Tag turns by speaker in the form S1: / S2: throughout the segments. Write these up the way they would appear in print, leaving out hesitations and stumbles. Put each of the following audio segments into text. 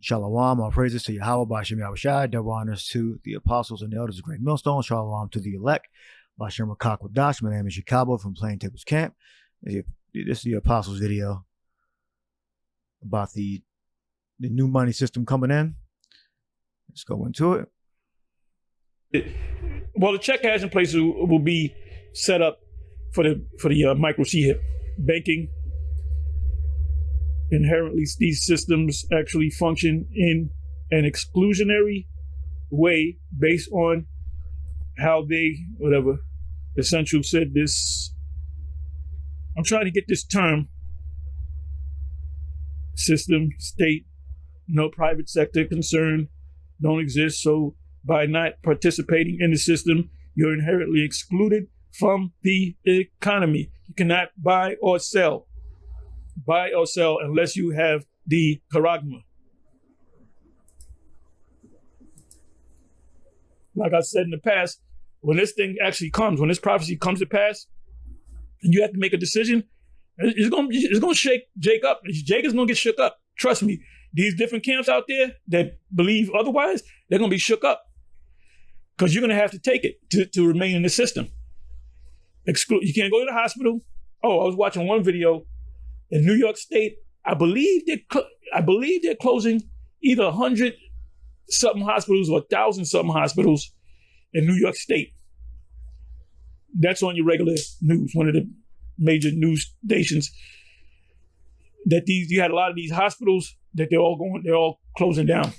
S1: Shalom, all praises to Yahweh, Bashem Yahushai, double honors to the apostles and the elders of Great Millstone. Shalom to the elect, Bashem Rakak Wadash. My name is Jacobo from Plaintables Camp. This is the apostles video about the new money system coming in. Let's go into it.
S2: Well, the check cash in place will be set up for the micro C-HIP banking. Inherently, these systems actually function in an exclusionary way based on how they, whatever, Essential said this. I'm trying to get this term. System, state, no private sector concern don't exist. So by not participating in the system, you're inherently excluded from the economy. You cannot buy or sell unless you have the charagma. Like I said in the past, when this thing actually comes, when this prophecy comes to pass, and you have to make a decision, it's gonna shake Jake up. Jake is gonna get shook up. Trust me. These different camps out there that believe otherwise, they're gonna be shook up. Because you're gonna have to take it to remain in the system. You can't go to the hospital. Oh, I was watching one video in New York State. I believe they're closing either 100-something hospitals or 1,000-something hospitals in New York State. That's on your regular news, one of the major news stations. That you had a lot of these hospitals that they're all closing down.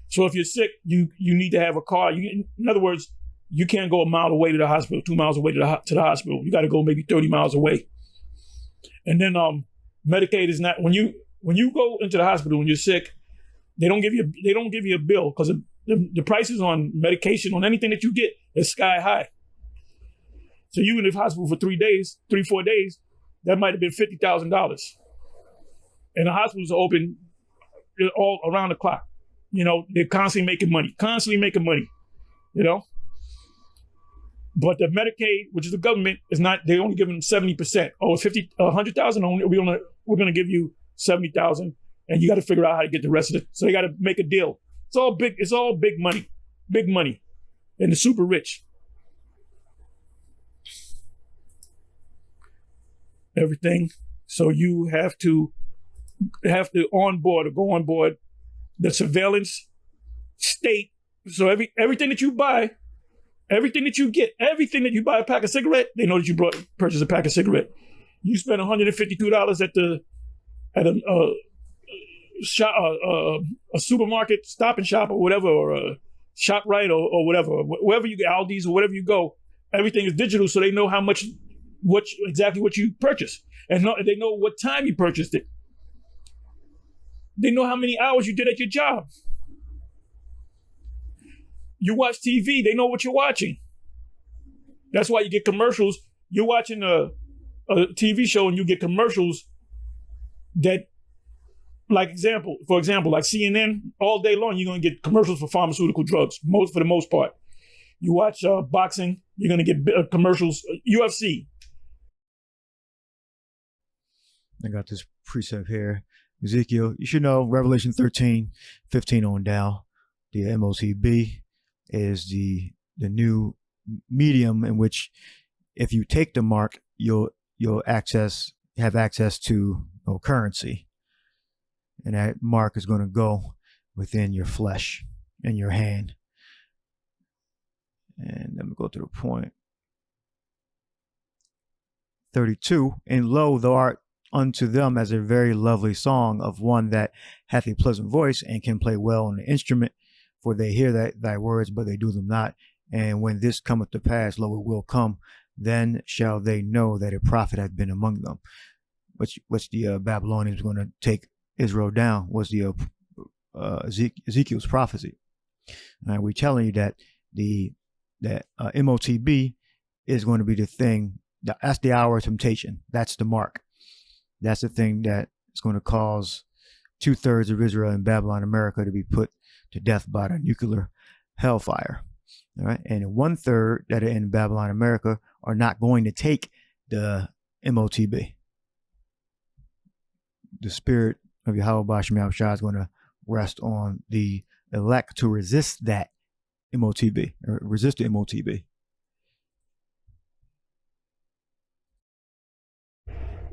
S2: So if you're sick, you need to have a car. In other words, you can't go a mile away to the hospital, 2 miles away to the hospital. You got to go maybe 30 miles away. And then Medicaid is not, when you go into the hospital when you're sick, they don't give you a bill because the prices on medication, on anything that you get, is sky high. So you in the hospital for 3-4 days, that might have been $50,000. And the hospitals are open all around the clock. You know, they're constantly making money, you know. But the Medicaid, which is the government, is not, they only giving them 70%. Oh, 100,000, we're going to give you 70,000, and you got to figure out how to get the rest of it. So they got to make a deal. It's all big money, and the super rich. Everything. So you have to go on board the surveillance state. So everything that you buy, everything that you get, everything that you buy a pack of cigarette, they know that you purchased a pack of cigarette. You spend $152 at a supermarket, Stop and Shop or whatever, or a ShopRite or whatever, wherever you get, Aldi's or whatever you go, everything is digital, so they know how much, exactly what you purchased, and they know what time you purchased it. They know how many hours you did at your job. You watch TV, they know what you're watching. That's why you get commercials. You're watching a TV show and you get commercials that, for example, like CNN, all day long, you're going to get commercials for pharmaceutical drugs, for the most part. You watch boxing, you're going to get commercials, UFC.
S1: I got this precept here. Ezekiel, you should know Revelation 13:15 on down. The MOTB is the new medium in which, if you take the mark, you'll have access to currency, and that mark is going to go within your flesh in your hand. And let me go to the point. 32, and lo, thou art unto them as a very lovely song of one that hath a pleasant voice and can play well on the instrument, for they hear thy words, but they do them not. And when this cometh to pass, lo, it will come, then shall they know that a prophet hath been among them. Which the Babylonians going to take Israel down was the Ezekiel's prophecy. And we're telling you that that MOTB is going to be the thing. That's the hour of temptation. That's the mark. That's the thing that is going to cause 2/3 of Israel and Babylon, America, to be put to death by the nuclear hellfire. All right. And 1/3 that are in Babylon, America, are not going to take the MOTB. The spirit of Yahweh Bashem Yahushua is going to rest on the elect to resist that MOTB, or resist the MOTB.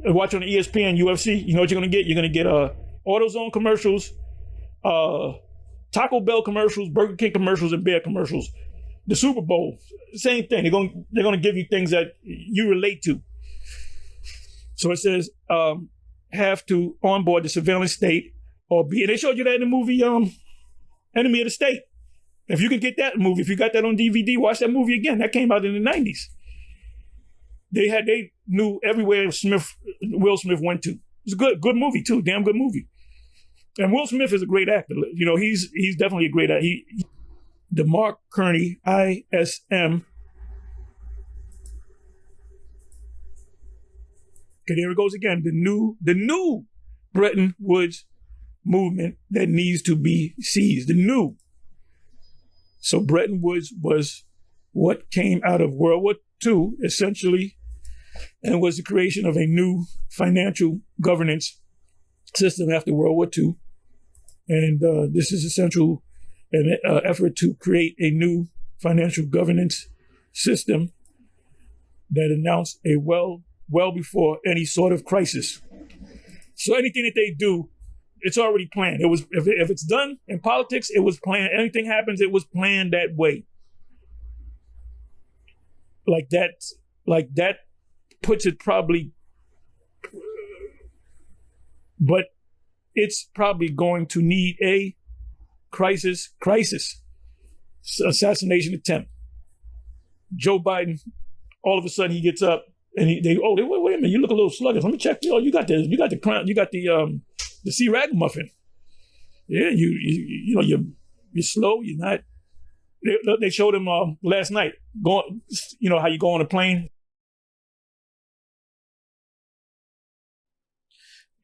S2: Watch on ESPN, UFC, you know what you're going to get? You're going to get AutoZone commercials, Taco Bell commercials, Burger King commercials, and beer commercials. The Super Bowl, same thing. They're going to give you things that you relate to. So it says, have to onboard the surveillance state or be, and they showed you that in the movie Enemy of the State. If you can get that movie, if you got that on DVD, watch that movie again. That came out in the 90s. They knew everywhere Will Smith went to. It's a good movie too, damn good movie. And Will Smith is a great actor. You know, he's definitely a great actor. DeMark Kearney, ISM. Okay, there it goes again. The new Bretton Woods movement that needs to be seized. The new. So Bretton Woods was what came out of World War II, essentially, and was the creation of a new financial governance system after World War II. And this is essential an effort to create a new financial governance system that announced a well before any sort of crisis. So anything that they do, it's already planned. It was if it's done in politics, it was planned. Anything happens, it was planned that way. Like that puts it probably, but it's probably going to need a crisis assassination attempt. Joe Biden, all of a sudden he gets up and wait a minute, you look a little sluggish. Let me check. Oh, you got the crown, you got the sea ragamuffin. Yeah, you're slow. You're not. They showed him last night going. You know how you go on a plane.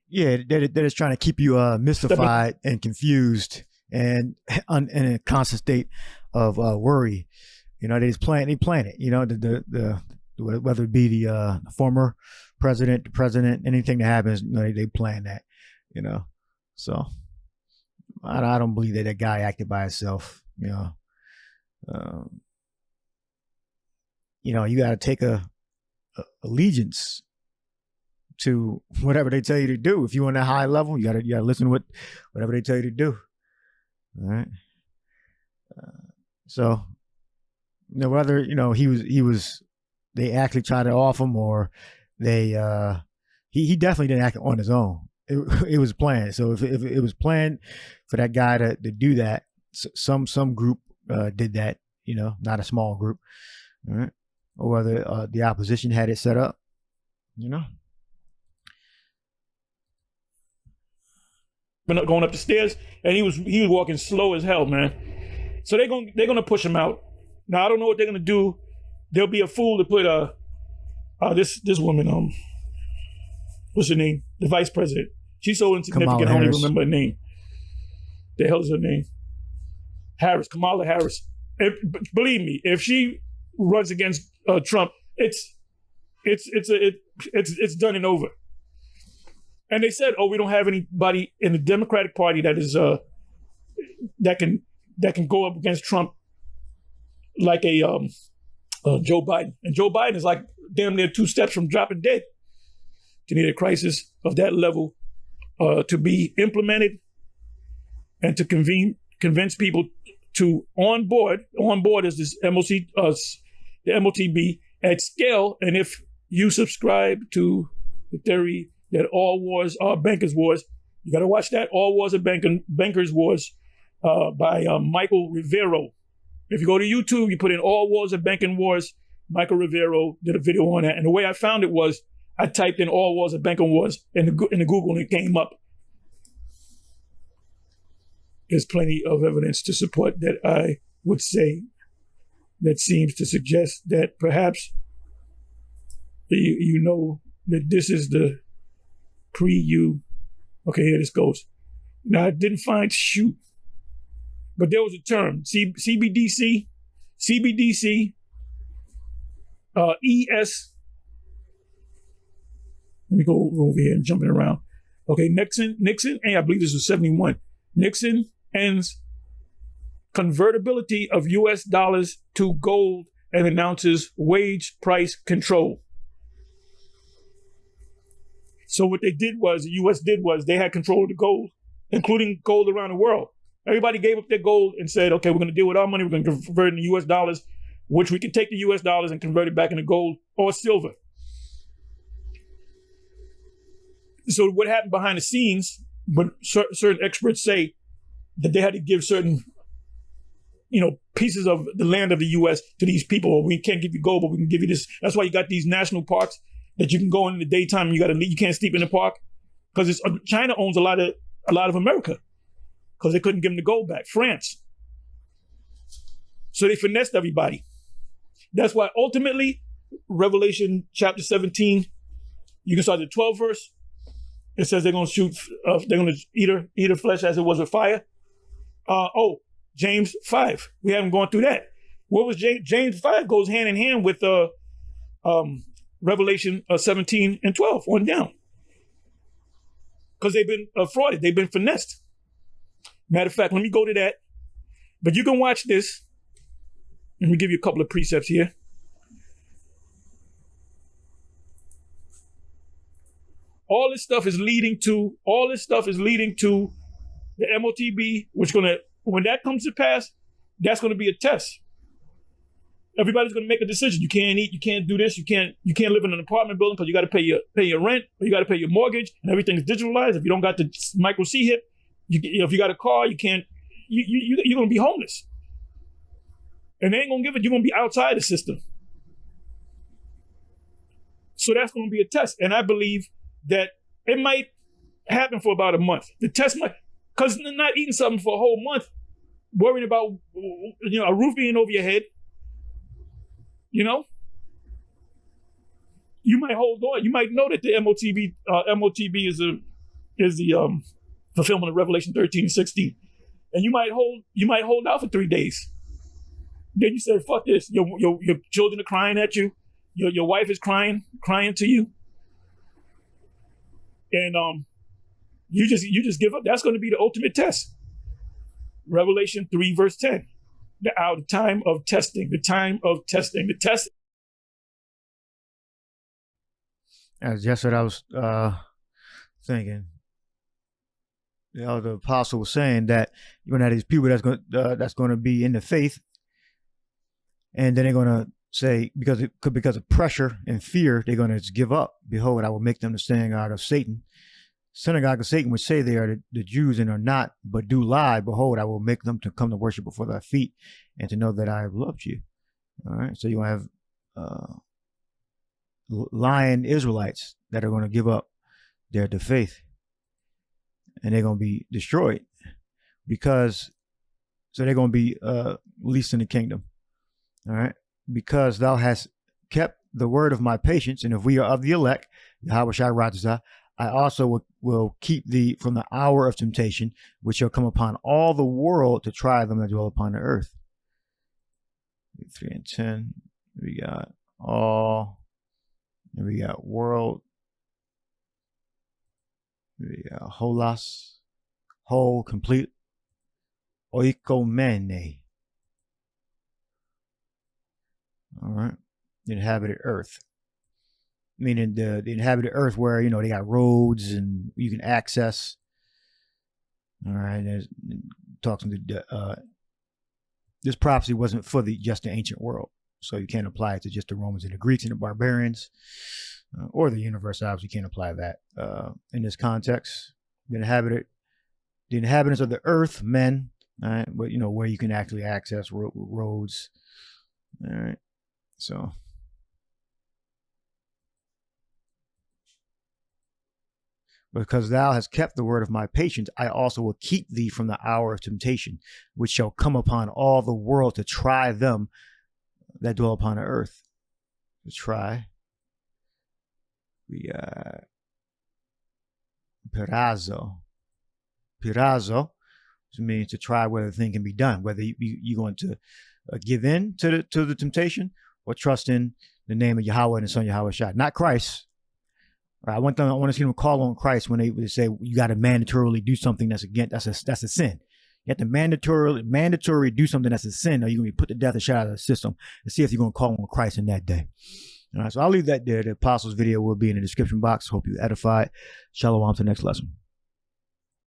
S1: Yeah, that is trying to keep you mystified and confused and in a constant state of worry. You know, they plan it. You know, the whether it be the former president, the president, anything that happens, you know, they plan that. You know, so I don't believe that guy acted by himself. You know, you got to take a allegiance to whatever they tell you to do. If you're on that high level, you gotta listen to whatever they tell you to do. All right. So, you know, whether, you know, he was, they actually tried to off him, or they, he definitely didn't act on his own. It was planned. So if it was planned for that guy to do that, some group did that, you know, not a small group, all right? Or whether the opposition had it set up, you know.
S2: Going up the stairs, and he was walking slow as hell, man. So they're gonna push him out. Now I don't know what they're gonna do. They'll be a fool to put this woman, what's her name? The vice president. She's so insignificant, I don't even remember her name. The hell is her name? Kamala Harris. Believe me, if she runs against Trump, it's done and over. And they said, "Oh, we don't have anybody in the Democratic Party that is that can go up against Trump like a Joe Biden." And Joe Biden is like damn near 2 steps from dropping dead. To need a crisis of that level to be implemented and to convince people to on board is this the MOTB at scale. And if you subscribe to the theory that all wars are bankers' wars, you got to watch that. All wars are bankers' wars by Michael Rivero. If you go to YouTube, you put in all wars are banking wars. Michael Rivero did a video on that. And the way I found it was I typed in all wars are banking wars in the Google, and it came up. There's plenty of evidence to support that, I would say, that seems to suggest that perhaps you know that this is the okay, here this goes. Now, I didn't find shoot, but there was a term, CBDC, ES. Let me go over here and jumping around. Okay, Nixon, hey, I believe this was 71. Nixon ends convertibility of U.S. dollars to gold and announces wage price control. So what they did was, the U.S. did was, they had control of the gold, including gold around the world. Everybody gave up their gold and said, okay, we're going to deal with our money, we're going to convert it into U.S. dollars, which we can take the U.S. dollars and convert it back into gold or silver. So what happened behind the scenes, but certain experts say that they had to give certain, pieces of the land of the U.S. to these people. Or we can't give you gold, but we can give you this. That's why you got these national parks that you can go in the daytime and you can't sleep in the park, because China owns a lot of America because they couldn't give them the gold back. France. So they finessed everybody. That's why ultimately, Revelation chapter 17, you can start at the 12th verse. It says they're going to shoot, they're going to eat her flesh as it was with fire. James 5. We haven't gone through that. What was James 5 goes hand in hand with Revelation 17 and 12 on down. Because they've been frauded. They've been finessed. Matter of fact, let me go to that. But you can watch this. Let me give you a couple of precepts here. All this stuff is leading to the MOTB, which when that comes to pass, that's going to be a test. Everybody's going to make a decision. You can't eat, you can't do this, you can't live in an apartment building because you got to pay your rent, or you got to pay your mortgage, and everything's digitalized. If you don't got the micro C hip, if you got a car, you can't. You're going to be homeless, and they ain't going to give it. You're going to be outside the system. So that's going to be a test, and I believe that it might happen for about a month. The test might, because not eating something for a whole month, worrying about a roof being over your head. You might hold on. You might know that the MOTB is the fulfillment of Revelation 13 and 16, and you might hold out for 3 days. Then you say, "Fuck this." Your children are crying at you. Your wife is crying to you, and you just give up. That's going to be the ultimate test. Revelation 3 verse 10. The time of testing. The test.
S1: That's just what I was thinking. The apostle was saying that you're gonna have these people that's going to be in the faith, and then they're going to say because of pressure and fear they're going to just give up. Behold, I will make them the synagogue of Satan. Synagogue of Satan, which say they are the Jews and are not, but do lie. Behold, I will make them to come to worship before thy feet and to know that I have loved you. All right. So you're going to have lying Israelites that are going to give up their faith, and they're going to be destroyed so they're going to be least in the kingdom. All right. Because thou hast kept the word of my patience, and if we are of the elect, Yahweh Shai Ratazah, I also will keep thee from the hour of temptation, which shall come upon all the world to try them that dwell upon the earth. 3 and 10. We got all. And we got world. We got holas, whole, complete. Oikomene. All right. The inhabited earth. Meaning the inhabited earth where, they got roads and you can access. All right. There's talking to this prophecy wasn't for just the ancient world. So you can't apply it to just the Romans and the Greeks and the barbarians or the universe. Obviously, you can't apply that in this context. The inhabitants of the earth, men, all right, but where you can actually access roads. All right. So. Because thou hast kept the word of my patience, I also will keep thee from the hour of temptation, which shall come upon all the world to try them that dwell upon the earth. To try. We pirazo, which means to try whether the thing can be done, whether you're going to give in to the temptation or trust in the name of Yahweh and the Son Yahweh Shai. Not Christ, Right? I want to see them call on Christ when they say you got to mandatorily do something that's a sin. You have to mandatorily do something that's a sin, or you're gonna be put to death and shut out of the system. And see if you're gonna call on Christ in that day. All right, so I'll leave that there. The Apostles video will be in the description box. Hope you edified. Shalom to the next lesson.